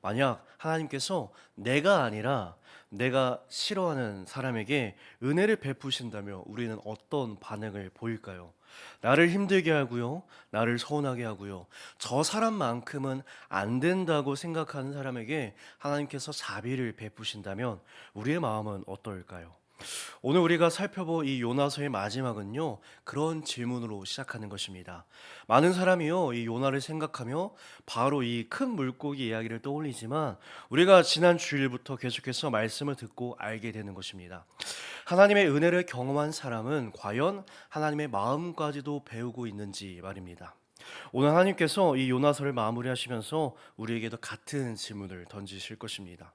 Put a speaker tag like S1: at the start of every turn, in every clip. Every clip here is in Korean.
S1: 만약 하나님께서 내가 아니라 내가 싫어하는 사람에게 은혜를 베푸신다면 우리는 어떤 반응을 보일까요? 나를 힘들게 하고요, 나를 서운하게 하고요, 저 사람만큼은 안 된다고 생각하는 사람에게 하나님께서 자비를 베푸신다면 우리의 마음은 어떨까요? 오늘 우리가 살펴볼 이 요나서의 마지막은요, 그런 질문으로 시작하는 것입니다. 많은 사람이요, 이 요나를 생각하며 바로 이 큰 물고기 이야기를 떠올리지만 우리가 지난 주일부터 계속해서 말씀을 듣고 알게 되는 것입니다. 하나님의 은혜를 경험한 사람은 과연 하나님의 마음까지도 배우고 있는지 말입니다. 오늘 하나님께서 이 요나서를 마무리하시면서 우리에게도 같은 질문을 던지실 것입니다.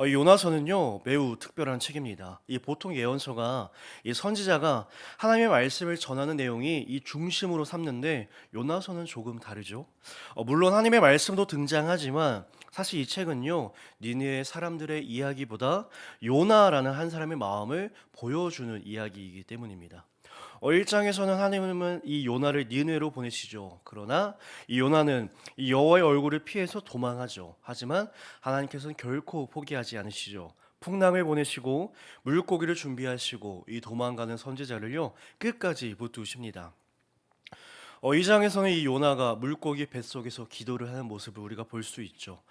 S1: 이 요나서는요 매우 특별한 책입니다. 이 보통 예언서가 이 선지자가 하나님의 말씀을 전하는 내용이 이 중심으로 삼는데 요나서는 조금 다르죠. 물론 하나님의 말씀도 등장하지만 사실 이 책은요 니느웨 사람들의 이야기보다 요나라는 한 사람의 마음을 보여주는 이야기이기 때문입니다. 1장에서는 하나님은 이 요나를 니느웨로 보내시죠. 그러나 이 요나는 이 여호와의 얼굴을 피해서 도망하죠. 하지만 하나님께서는 결코 포기하지 않으시죠. 풍랑을 보내시고 물고기를 준비하시고 이 도망가는 선지자를요 끝까지 붙드십니다. 2장에서는 이 요나가 물고기 뱃속에서 기도를 하는 모습을 우리가 볼 수 있죠.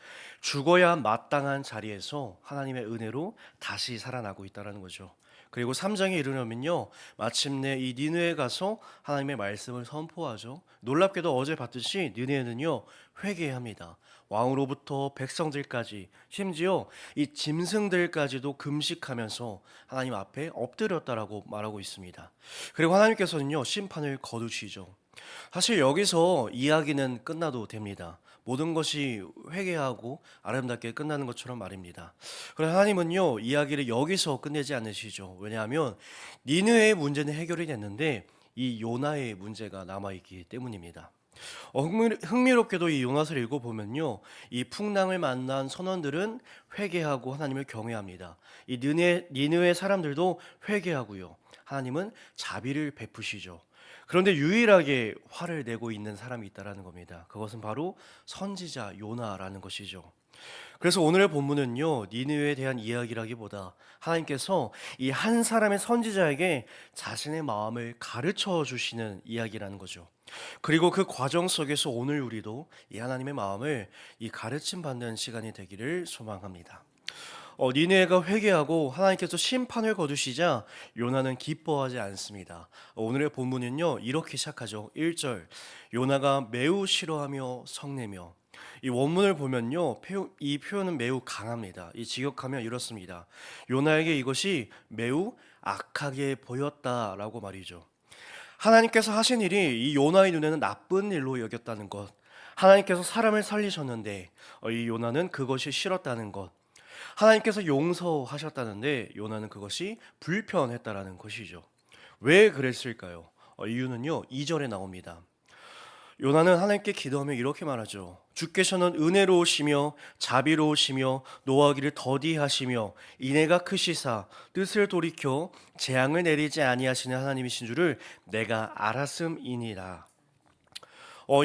S1: 죽어야 마땅한 자리에서 하나님의 은혜로 다시 살아나고 있다는 거죠. 그리고 3장에 이르려면요 마침내 이 니느웨에 가서 하나님의 말씀을 선포하죠. 놀랍게도 어제 봤듯이 니느웨는요 회개합니다. 왕으로부터 백성들까지 심지어 이 짐승들까지도 금식하면서 하나님 앞에 엎드렸다라고 말하고 있습니다. 그리고 하나님께서는요 심판을 거두시죠. 사실 여기서 이야기는 끝나도 됩니다. 모든 것이 회개하고 아름답게 끝나는 것처럼 말입니다. 그러나 하나님은요, 이야기를 여기서 끝내지 않으시죠. 왜냐하면 니느웨의 문제는 해결이 됐는데 이 요나의 문제가 남아있기 때문입니다. 흥미롭게도 이 요나서를 읽어보면요, 이 풍랑을 만난 선원들은 회개하고 하나님을 경외합니다. 이 니느웨 사람들도 회개하고요. 하나님은 자비를 베푸시죠. 그런데 유일하게 화를 내고 있는 사람이 있다라는 겁니다. 그것은 바로 선지자 요나라는 것이죠. 그래서 오늘의 본문은요, 니느웨에 대한 이야기라기보다 하나님께서 이 한 사람의 선지자에게 자신의 마음을 가르쳐 주시는 이야기라는 거죠. 그리고 그 과정 속에서 오늘 우리도 이 하나님의 마음을 이 가르침 받는 시간이 되기를 소망합니다. 니느웨가 회개하고 하나님께서 심판을 거두시자 요나는 기뻐하지 않습니다. 오늘의 본문은요 이렇게 시작하죠. 1절 요나가 매우 싫어하며 성내며. 이 원문을 보면요 이 표현은 매우 강합니다. 이 직역하면 이렇습니다. 요나에게 이것이 매우 악하게 보였다라고 말이죠. 하나님께서 하신 일이 이 요나의 눈에는 나쁜 일로 여겼다는 것, 하나님께서 사람을 살리셨는데 이 요나는 그것이 싫었다는 것, 하나님께서 용서하셨다는데 요나는 그것이 불편했다라는 것이죠. 왜 그랬을까요? 이유는요 2절에 나옵니다. 요나는 하나님께 기도하며 이렇게 말하죠. 주께서는 은혜로우시며 자비로우시며 노하기를 더디하시며 인애가 크시사 뜻을 돌이켜 재앙을 내리지 아니하시는 하나님이신 줄을 내가 알았음이니라.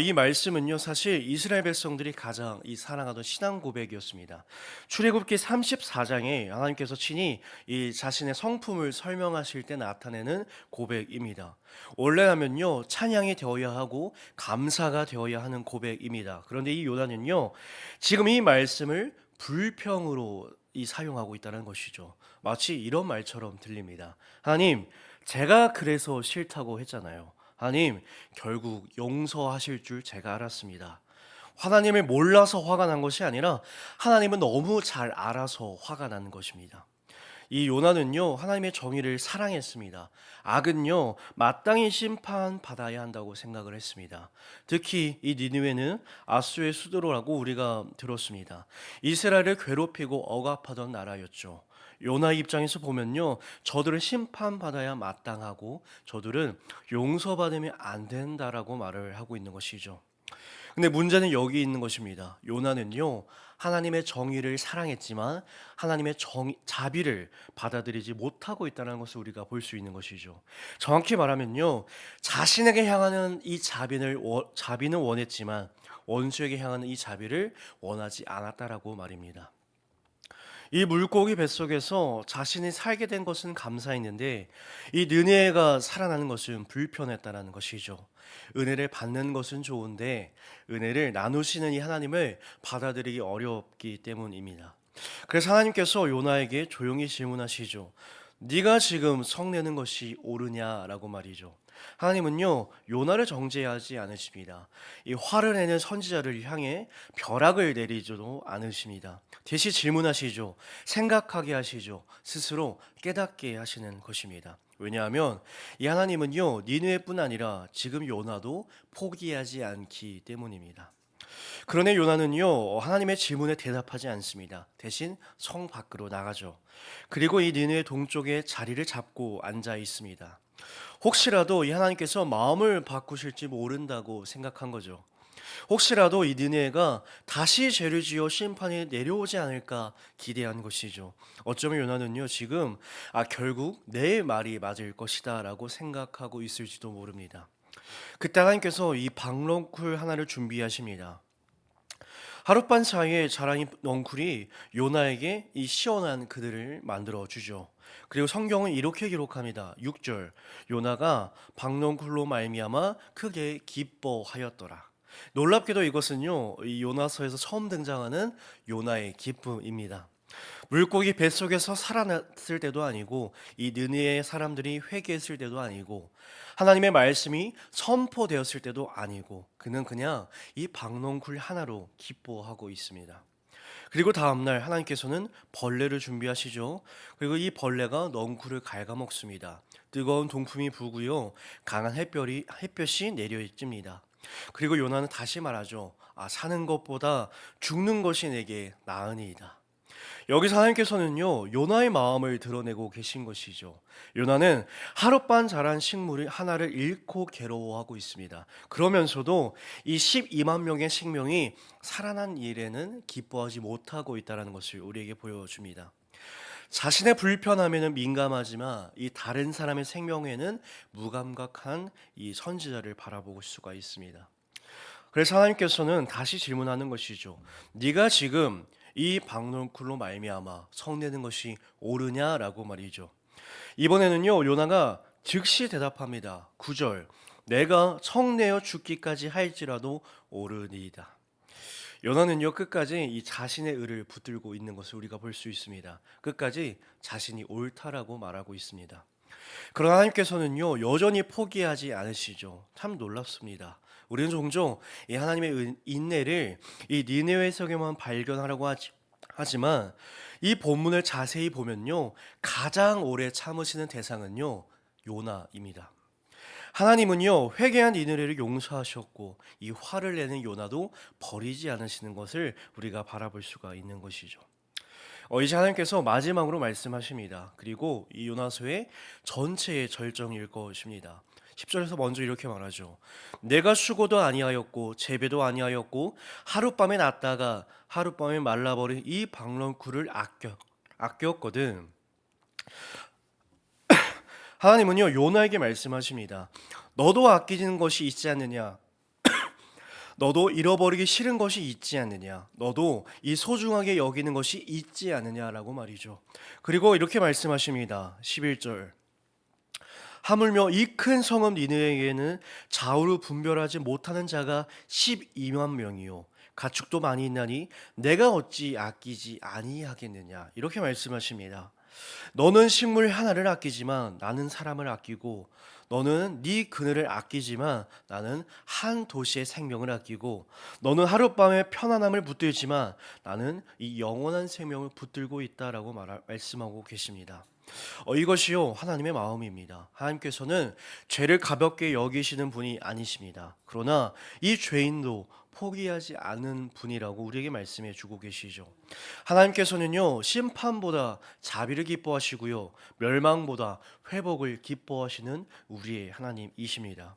S1: 이 말씀은요, 사실 이스라엘 백성들이 가장 이 사랑하던 신앙 고백이었습니다. 출애굽기 34장에 하나님께서 친히 이 자신의 성품을 설명하실 때 나타내는 고백입니다. 원래라면요, 찬양이 되어야 하고 감사가 되어야 하는 고백입니다. 그런데 이 요나는요, 지금 이 말씀을 불평으로 사용하고 있다는 것이죠. 마치 이런 말처럼 들립니다. 하나님, 제가 그래서 싫다고 했잖아요. 하나님, 결국 용서하실 줄 제가 알았습니다. 하나님을 몰라서 화가 난 것이 아니라 하나님은 너무 잘 알아서 화가 난 것입니다. 이 요나는요, 하나님의 정의를 사랑했습니다. 악은요, 마땅히 심판받아야 한다고 생각을 했습니다. 특히 이 니느웨는 아수의 수도라고 우리가 들었습니다. 이스라엘을 괴롭히고 억압하던 나라였죠. 요나 입장에서 보면요, 저들은 심판받아야 마땅하고 저들은 용서받으면 안 된다라고 말을 하고 있는 것이죠. 근데 문제는 여기 있는 것입니다. 요나는요, 하나님의 정의를 사랑했지만 하나님의 자비를 받아들이지 못하고 있다는 것을 우리가 볼 수 있는 것이죠. 정확히 말하면요, 자신에게 향하는 이 자비는 원했지만 원수에게 향하는 이 자비를 원하지 않았다라고 말입니다. 이 물고기 뱃속에서 자신이 살게 된 것은 감사했는데 이 느네가 살아나는 것은 불편했다라는 것이죠. 은혜를 받는 것은 좋은데 은혜를 나누시는 이 하나님을 받아들이기 어렵기 때문입니다. 그래서 하나님께서 요나에게 조용히 질문하시죠. 네가 지금 성내는 것이 옳으냐라고 말이죠. 하나님은요 요나를 정죄하지 않으십니다. 이 화를 내는 선지자를 향해 벼락을 내리지도 않으십니다. 대신 질문하시죠. 생각하게 하시죠. 스스로 깨닫게 하시는 것입니다. 왜냐하면 이 하나님은요 니느웨뿐 아니라 지금 요나도 포기하지 않기 때문입니다. 그러나 요나는요 하나님의 질문에 대답하지 않습니다. 대신 성 밖으로 나가죠. 그리고 이 니느웨 동쪽에 자리를 잡고 앉아 있습니다. 혹시라도 이 하나님께서 마음을 바꾸실지 모른다고 생각한 거죠. 혹시라도 이 느네가 다시 죄를 지어 심판이 내려오지 않을까 기대한 것이죠. 어쩌면 요나는요 지금 결국 내 말이 맞을 것이다라고 생각하고 있을지도 모릅니다. 그때 하나님께서 이 박넝쿨 하나를 준비하십니다. 하룻밤 사이에 자란 이 넝쿨이 요나에게 이 시원한 그늘을 만들어 주죠. 그리고 성경은 이렇게 기록합니다. 6절 요나가 박넝쿨로 말미암아 크게 기뻐하였더라. 놀랍게도 이것은요 이 요나서에서 처음 등장하는 요나의 기쁨입니다. 물고기 뱃속에서 살아났을 때도 아니고 이 느니의 사람들이 회개했을 때도 아니고 하나님의 말씀이 선포되었을 때도 아니고 그는 그냥 이 박넝쿨 하나로 기뻐하고 있습니다. 그리고 다음날 하나님께서는 벌레를 준비하시죠. 그리고 이 벌레가 넝쿨을 갉아먹습니다. 뜨거운 동풍이 불고요. 강한 햇볕이 내려집니다. 그리고 요나는 다시 말하죠. 사는 것보다 죽는 것이 내게 나으니이다. 여기서 하나님께서는요 요나의 마음을 드러내고 계신 것이죠. 요나는 하룻밤 자란 식물을 하나를 잃고 괴로워하고 있습니다. 그러면서도 이 12만 명의 생명이 살아난 일에는 기뻐하지 못하고 있다는 것을 우리에게 보여줍니다. 자신의 불편함에는 민감하지만 이 다른 사람의 생명에는 무감각한 이 선지자를 바라볼 수가 있습니다. 그래서 하나님께서는 다시 질문하는 것이죠. 네가 지금 이 박넝쿨로 말미암아 성내는 것이 옳으냐라고 말이죠. 이번에는요 요나가 즉시 대답합니다. 9절 내가 성내어 죽기까지 할지라도 옳으니이다. 요나는요 끝까지 이 자신의 의를 붙들고 있는 것을 우리가 볼 수 있습니다. 끝까지 자신이 옳다라고 말하고 있습니다. 그러나 하나님께서는요 여전히 포기하지 않으시죠. 참 놀랍습니다. 우리는 종종 이 하나님의 인내를 이 니느웨에서만 발견하려고 하지만 이 본문을 자세히 보면요 가장 오래 참으시는 대상은요 요나입니다. 하나님은요 회개한 니느웨를 용서하셨고 이 화를 내는 요나도 버리지 않으시는 것을 우리가 바라볼 수가 있는 것이죠. 이제 하나님께서 마지막으로 말씀하십니다. 그리고 이 요나서의 전체의 절정일 것입니다. 10절에서 먼저 이렇게 말하죠. 내가 수고도 아니하였고 재배도 아니하였고 하룻밤에 났다가 하룻밤에 말라버린 이 박넝쿨을 아꼈거든. 하나님은요 요나에게 말씀하십니다. 너도 아끼는 것이 있지 않느냐? 너도 잃어버리기 싫은 것이 있지 않느냐? 너도 이 소중하게 여기는 것이 있지 않느냐라고 말이죠. 그리고 이렇게 말씀하십니다. 11절. 하물며 이 큰 성읍 니느웨에게는 좌우로 분별하지 못하는 자가 12만 명이요 가축도 많이 있나니 내가 어찌 아끼지 아니하겠느냐 이렇게 말씀하십니다. 너는 식물 하나를 아끼지만 나는 사람을 아끼고 너는 네 그늘을 아끼지만 나는 한 도시의 생명을 아끼고 너는 하룻밤의 편안함을 붙들지만 나는 이 영원한 생명을 붙들고 있다라고 말씀하고 계십니다. 이것이요 하나님의 마음입니다. 하나님께서는 죄를 가볍게 여기시는 분이 아니십니다. 그러나 이 죄인도 포기하지 않은 분이라고 우리에게 말씀해 주고 계시죠. 하나님께서는요 심판보다 자비를 기뻐하시고요 멸망보다 회복을 기뻐하시는 우리의 하나님이십니다.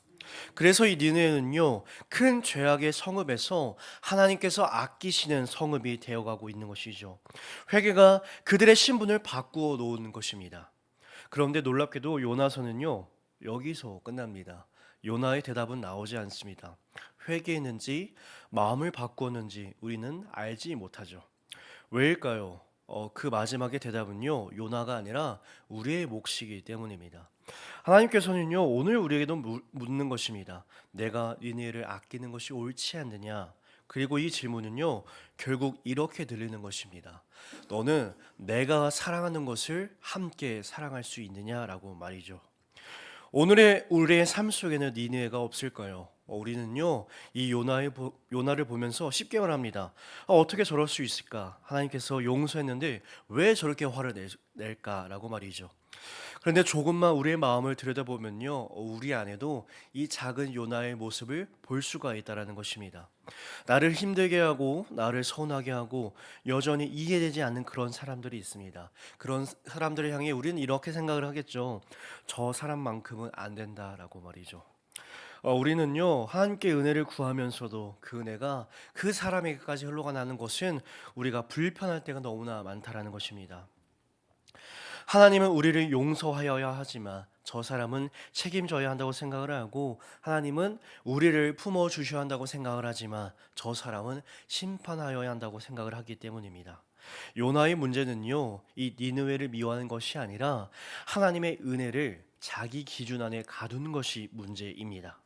S1: 그래서 이 니느웨는요 큰 죄악의 성읍에서 하나님께서 아끼시는 성읍이 되어가고 있는 것이죠. 회개가 그들의 신분을 바꾸어 놓은 것입니다. 그런데 놀랍게도 요나서는요 여기서 끝납니다. 요나의 대답은 나오지 않습니다. 회개했는지 마음을 바꾸었는지 우리는 알지 못하죠. 왜일까요? 그 마지막의 대답은요, 요나가 아니라 우리의 몫이기 때문입니다. 하나님께서는요, 오늘 우리에게도 묻는 것입니다. 내가 니네를 아끼는 것이 옳지 않느냐? 그리고 이 질문은요, 결국 이렇게 들리는 것입니다. 너는 내가 사랑하는 것을 함께 사랑할 수 있느냐라고 말이죠. 오늘의 우리의 삶 속에는 니느웨가 없을까요? 우리는요 이 요나를 보면서 쉽게 말합니다. 어떻게 저럴 수 있을까? 하나님께서 용서했는데 왜 저렇게 화를 낼까라고 말이죠. 그런데 조금만 우리의 마음을 들여다보면요, 우리 안에도 이 작은 요나의 모습을 볼 수가 있다라는 것입니다. 나를 힘들게 하고 나를 서운하게 하고 여전히 이해되지 않는 그런 사람들이 있습니다. 그런 사람들을 향해 우리는 이렇게 생각을 하겠죠. 저 사람만큼은 안 된다라고 말이죠. 우리는요 하나님께 은혜를 구하면서도 그 은혜가 그 사람에게까지 흘러가는 것은 우리가 불편할 때가 너무나 많다라는 것입니다. 하나님은 우리를 용서하여야 하지만 저 사람은 책임져야 한다고 생각을 하고, 하나님은 우리를 품어 주셔야 한다고 생각을 하지만 저 사람은 심판하여야 한다고 생각을 하기 때문입니다. 요나의 문제는요, 이 니느웨를 미워하는 것이 아니라 하나님의 은혜를 자기 기준 안에 가둔 것이 문제입니다.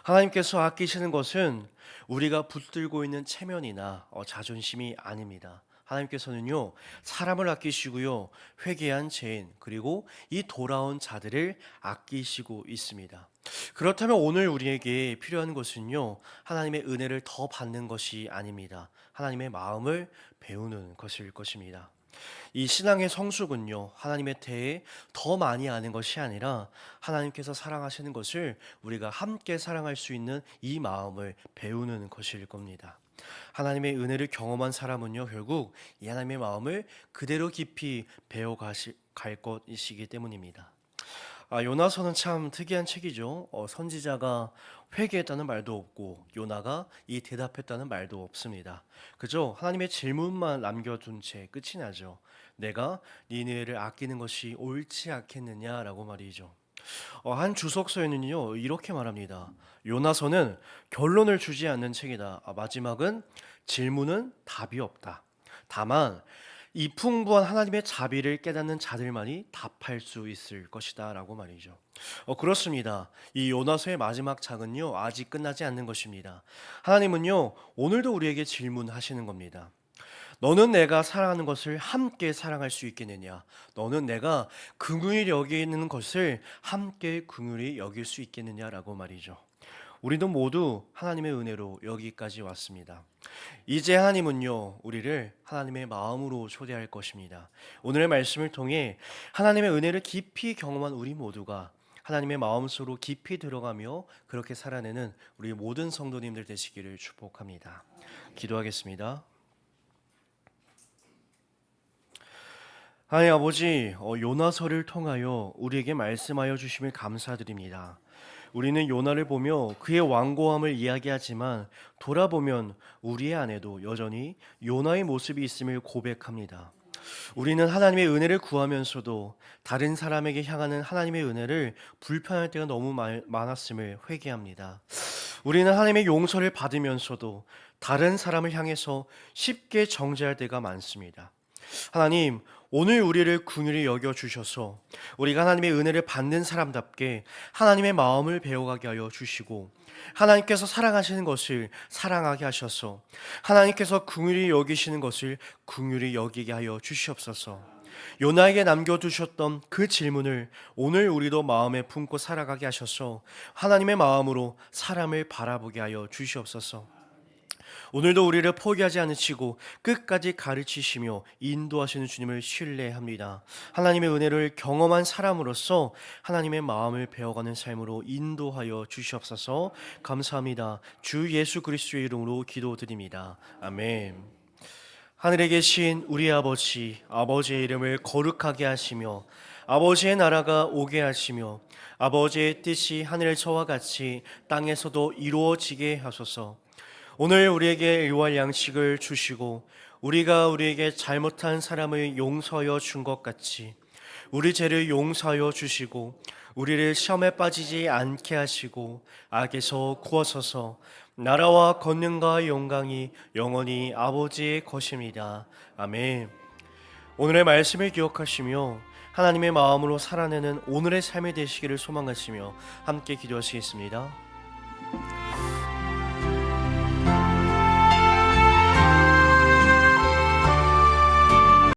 S1: 하나님께서 아끼시는 것은 우리가 붙들고 있는 체면이나 자존심이 아닙니다. 하나님께서는요 사람을 아끼시고요, 회개한 죄인 그리고 이 돌아온 자들을 아끼시고 있습니다. 그렇다면 오늘 우리에게 필요한 것은요, 하나님의 은혜를 더 받는 것이 아닙니다. 하나님의 마음을 배우는 것일 것입니다. 이 신앙의 성숙은요, 하나님에 대해 더 많이 아는 것이 아니라 하나님께서 사랑하시는 것을 우리가 함께 사랑할 수 있는 이 마음을 배우는 것일 겁니다. 하나님의 은혜를 경험한 사람은요, 결국 이 하나님의 마음을 그대로 깊이 갈 것이기 때문입니다. 요나서는 참 특이한 책이죠. 선지자가 회개했다는 말도 없고 요나가 이 대답했다는 말도 없습니다. 그저 하나님의 질문만 남겨둔 채 끝이 나죠. 내가 니느웨를 아끼는 것이 옳지 않겠느냐라고 말이죠. 한 주석서에는요 이렇게 말합니다. 요나서는 결론을 주지 않는 책이다. 마지막은 질문은 답이 없다. 다만 이 풍부한 하나님의 자비를 깨닫는 자들만이 답할 수 있을 것이다 라고 말이죠. 그렇습니다. 이 요나서의 마지막 장은요 아직 끝나지 않는 것입니다. 하나님은요 오늘도 우리에게 질문하시는 겁니다. 너는 내가 사랑하는 것을 함께 사랑할 수 있겠느냐? 너는 내가 긍휼히 여기는 것을 함께 긍휼히 여길 수 있겠느냐라고 말이죠. 우리도 모두 하나님의 은혜로 여기까지 왔습니다. 이제 하나님은요, 우리를 하나님의 마음으로 초대할 것입니다. 오늘의 말씀을 통해 하나님의 은혜를 깊이 경험한 우리 모두가 하나님의 마음속으로 깊이 들어가며 그렇게 살아내는 우리 모든 성도님들 되시기를 축복합니다. 기도하겠습니다. 하나님 아버지, 요나서를 통하여 우리에게 말씀하여 주심을 감사드립니다. 우리는 요나를 보며 그의 완고함을 이야기하지만 돌아보면 우리의 안에도 여전히 요나의 모습이 있음을 고백합니다. 우리는 하나님의 은혜를 구하면서도 다른 사람에게 향하는 하나님의 은혜를 불편할 때가 너무 많았음을 회개합니다. 우리는 하나님의 용서를 받으면서도 다른 사람을 향해서 쉽게 정죄할 때가 많습니다. 하나님, 오늘 우리를 긍휼히 여겨 주셔서 우리가 하나님의 은혜를 받는 사람답게 하나님의 마음을 배워가게 하여 주시고, 하나님께서 사랑하시는 것을 사랑하게 하셔서 하나님께서 긍휼히 여기시는 것을 긍휼히 여기게 하여 주시옵소서. 요나에게 남겨두셨던 그 질문을 오늘 우리도 마음에 품고 살아가게 하셔서 하나님의 마음으로 사람을 바라보게 하여 주시옵소서. 오늘도 우리를 포기하지 않으시고 끝까지 가르치시며 인도하시는 주님을 신뢰합니다. 하나님의 은혜를 경험한 사람으로서 하나님의 마음을 배워가는 삶으로 인도하여 주시옵소서. 감사합니다. 주 예수 그리스도의 이름으로 기도드립니다. 아멘. 하늘에 계신 우리 아버지, 아버지의 이름을 거룩하게 하시며 아버지의 나라가 오게 하시며 아버지의 뜻이 하늘에서와 같이 땅에서도 이루어지게 하소서. 오늘 우리에게 일용할 양식을 주시고 우리가 우리에게 잘못한 사람을 용서하여 준 것 같이 우리 죄를 용서하여 주시고 우리를 시험에 빠지지 않게 하시고 악에서 구하소서. 나라와 권능과 영광이 영원히 아버지의 것입니다. 아멘. 오늘의 말씀을 기억하시며 하나님의 마음으로 살아내는 오늘의 삶이 되시기를 소망하시며 함께 기도하시겠습니다.